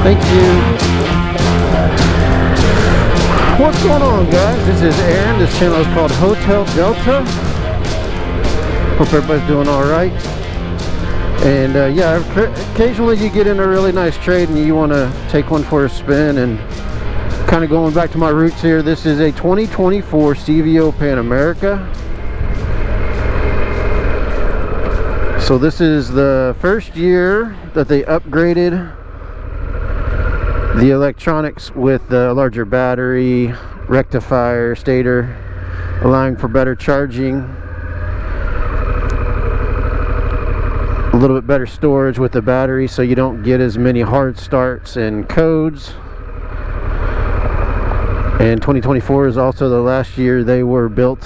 Thank you. What's going on, guys? This is Aaron. This channel is called Hotel Delta. Hope everybody's doing all right. And yeah, occasionally you get in a really nice trade and you want to take one for a spin. And kind of going back to my roots here, this is a 2024 CVO Pan America. So this is the first year that they upgraded the electronics with the larger battery, rectifier, stator, allowing for better charging, a little bit better storage with the battery so you don't get as many hard starts and codes. And 2024 is also the last year they were built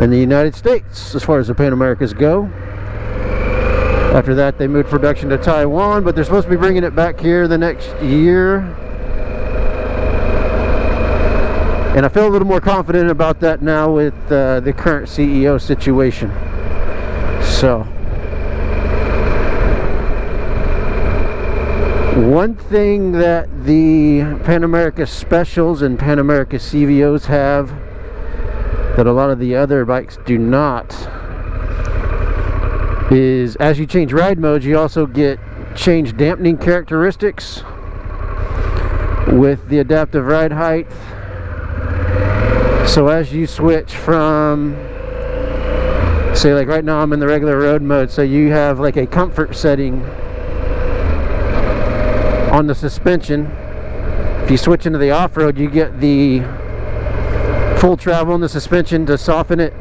in the United States as far as the Pan Americas go. After that, they moved production to Taiwan, but they're supposed to be bringing it back here the next year. And I feel a little more confident about that now with the current CEO situation. So, one thing that the Pan America Specials and Pan America CVOs have that a lot of the other bikes do not is, as you change ride modes, you also get change dampening characteristics with the adaptive ride height. So as you switch from, say like right now I'm in the regular road mode, so you have like a comfort setting on the suspension. If you switch into the off-road, you get the full travel in the suspension to soften it.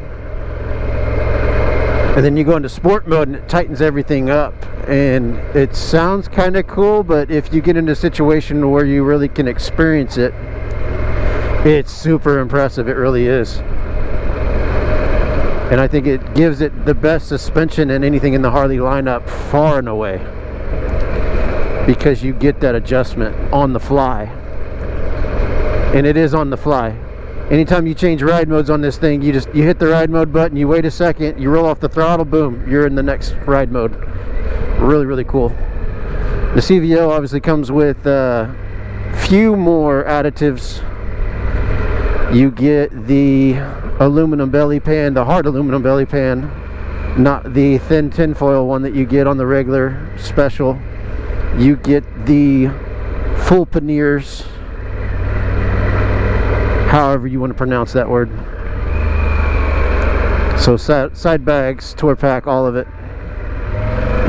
And then you go into sport mode and it tightens everything up. And it sounds kind of cool, but if you get into a situation where you really can experience it, it's super impressive. It really is. And I think it gives it the best suspension in anything in the Harley lineup, far and away, because you get that adjustment on the fly. And it is on the fly. Anytime you change ride modes on this thing, you hit the ride mode button, you wait a second, you roll off the throttle, boom, you're in the next ride mode. Really, really cool. The CVO obviously comes with a few more additives. You get the aluminum belly pan, the hard aluminum belly pan, not the thin tinfoil one that you get on the regular special. You get the full panniers, however you want to pronounce that word. So side bags, tour pack, all of it.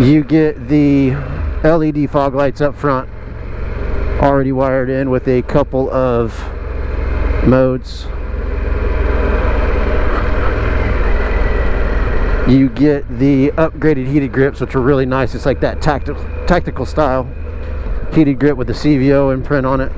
You get the LED fog lights up front, already wired in with a couple of modes. You get the upgraded heated grips, which are really nice. It's like that tactical style heated grip with the CVO imprint on it.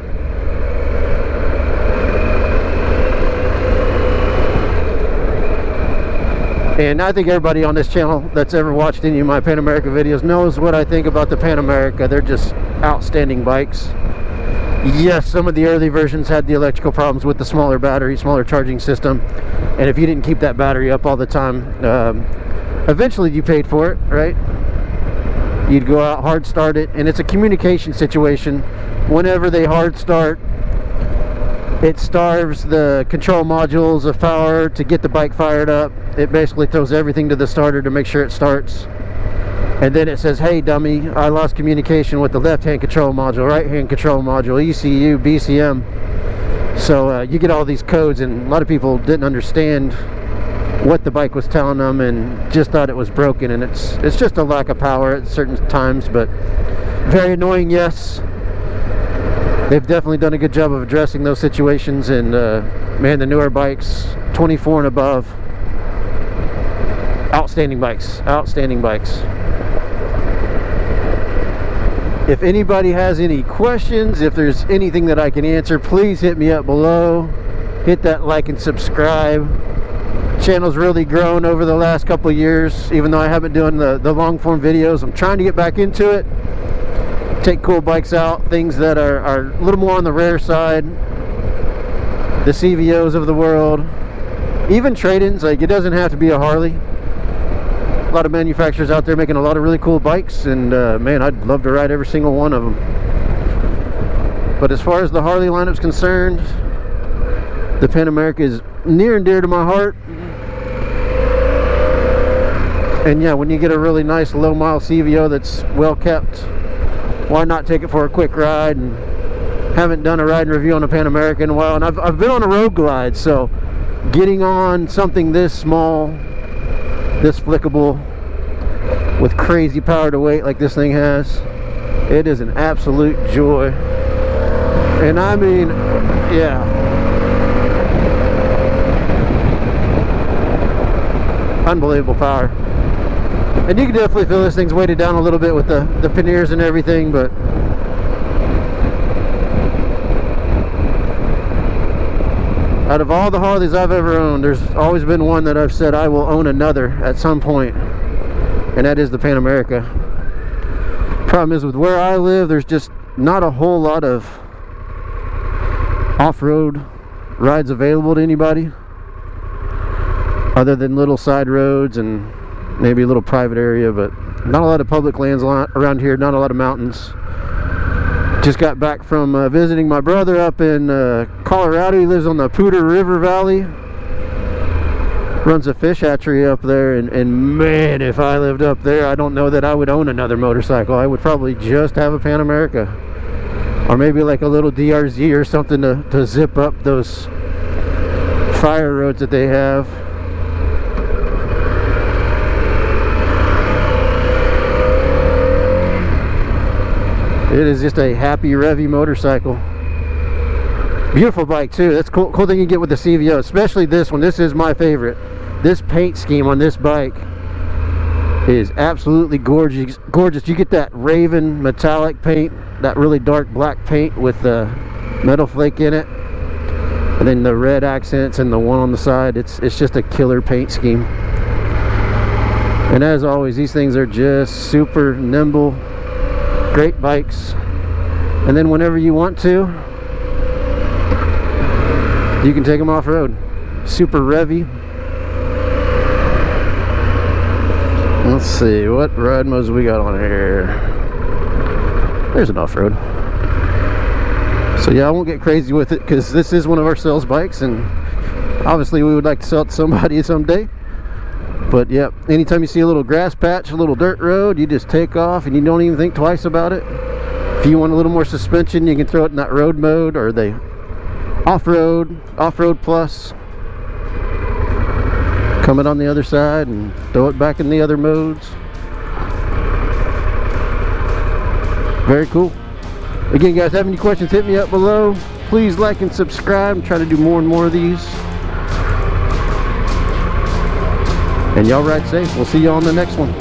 And I think everybody on this channel that's ever watched any of my Pan America videos knows what I think about the Pan America. They're just outstanding bikes. Yes, some of the early versions had the electrical problems with the smaller battery, smaller charging system. And if you didn't keep that battery up all the time, eventually you paid for it, right? You'd go out, hard start it, and it's a communication situation. Whenever they hard start, it starves the control modules of power to get the bike fired up. It basically throws everything to the starter to make sure it starts. And then it says, hey dummy, I lost communication with the left-hand control module, right-hand control module, ECU, BCM. So you get all these codes, and a lot of people didn't understand what the bike was telling them and just thought it was broken. And it's just a lack of power at certain times, but very annoying, yes. They've definitely done a good job of addressing those situations, and man, the newer bikes, 24 and above, outstanding bikes, outstanding bikes. If anybody has any questions, if there's anything that I can answer, please hit me up below. Hit that like and subscribe. Channel's really grown over the last couple of years, even though I haven't been doing the long form videos. I'm trying to get back into it. Take cool bikes out, things that are a little more on the rare side, the CVOs of the world, even trade-ins. Like, it doesn't have to be a Harley. A lot of manufacturers out there making a lot of really cool bikes, and man, I'd love to ride every single one of them. But as far as the Harley lineup's concerned, the Pan America is near and dear to my heart. And yeah, when you get a really nice low mile CVO that's well kept, why not take it for a quick ride? And haven't done a ride and review on a Pan America in a while, and I've been on a road glide, so getting on something this small, this flickable, with crazy power to weight like this thing has, it is an absolute joy. And I mean, yeah, unbelievable power. And you can definitely feel this thing's weighted down a little bit with the panniers and everything, but out of all the Harleys I've ever owned, there's always been one that I've said I will own another at some point, and that is the Pan America. Problem is, with where I live, there's just not a whole lot of off-road rides available to anybody, other than little side roads and maybe a little private area, but not a lot of public lands around here, not a lot of mountains. Just got back from visiting my brother up in Colorado. He lives on the Poudre River Valley, runs a fish hatchery up there, and man, if I lived up there, I don't know that I would own another motorcycle. I would probably just have a Pan America, or maybe like a little DRZ or something to zip up those fire roads that they have. It is just a happy, revvy motorcycle. Beautiful bike too. That's cool thing you get with the CVO, especially this one. This is my favorite. This paint scheme on this bike is absolutely gorgeous. You get that Raven metallic paint, that really dark black paint with the metal flake in it, and then the red accents and the one on the side. It's just a killer paint scheme. And as always, these things are just super nimble. Great bikes. And then whenever you want to, you can take them off-road. Super revvy. Let's see, what ride modes we got on here. There's an off-road. So yeah, I won't get crazy with it because this is one of our sales bikes, and obviously we would like to sell it to somebody someday. But yeah, anytime you see a little grass patch, a little dirt road, you just take off and you don't even think twice about it. If you want a little more suspension, you can throw it in that road mode, or the off-road plus. Come it on the other side and throw it back in the other modes. Very cool. Again, guys, have any questions, hit me up below. Please like and subscribe. I'm trying to do more and more of these. And y'all ride safe. We'll see you on the next one.